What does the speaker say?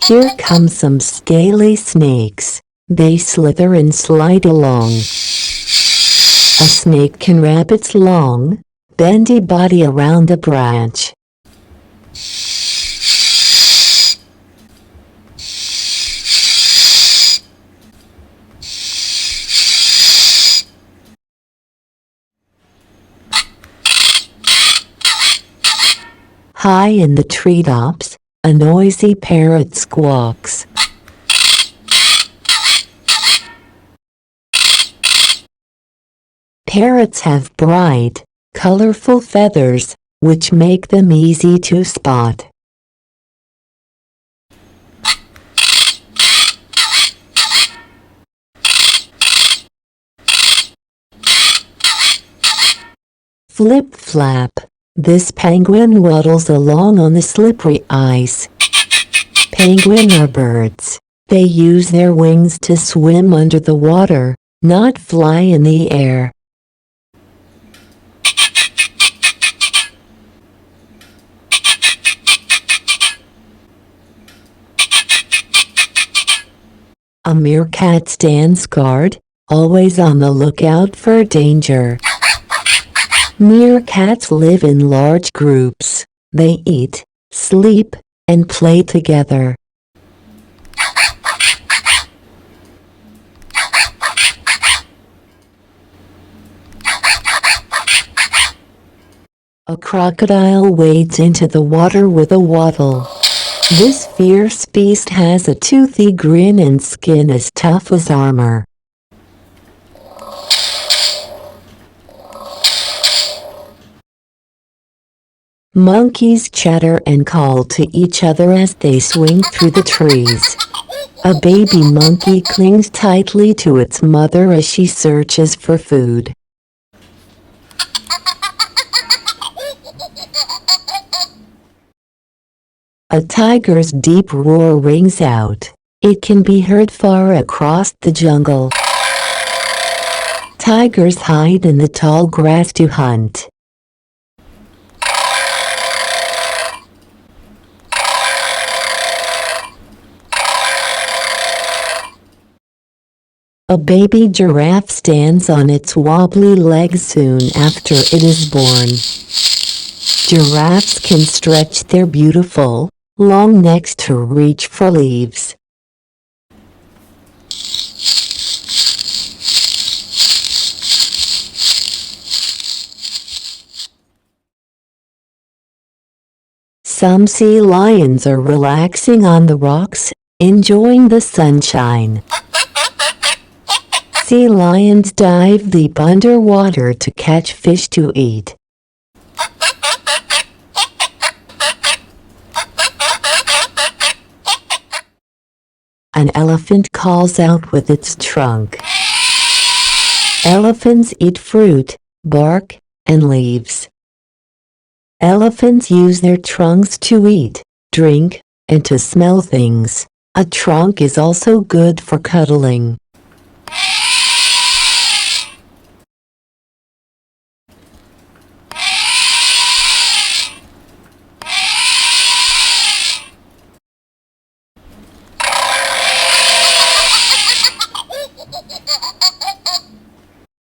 Here come some scaly snakes. They slither and slide along. A snake can wrap its long, bendy body around a branch. High in the treetops, a noisy parrot squawks. Parrots have bright, colorful feathers, which make them easy to spot. Flip-flap. This penguin waddles along on the slippery ice. Penguins are birds. They use their wings to swim under the water, not fly in the air. A meerkat stands guard, always on the lookout for danger. Meerkats live in large groups. They eat, sleep, and play together. A crocodile wades into the water with a waddle. This fierce beast has a toothy grin and skin as tough as armor. Monkeys chatter and call to each other as they swing through the trees. A baby monkey clings tightly to its mother as she searches for food. A tiger's deep roar rings out. It can be heard far across the jungle. Tigers hide in the tall grass to hunt. A baby giraffe stands on its wobbly legs soon after it is born. Giraffes can stretch their beautiful, long necks to reach for leaves. Some sea lions are relaxing on the rocks, enjoying the sunshine. Sea lions dive deep underwater to catch fish to eat. An elephant calls out with its trunk. Elephants eat fruit, bark, and leaves. Elephants use their trunks to eat, drink, and to smell things. A trunk is also good for cuddling.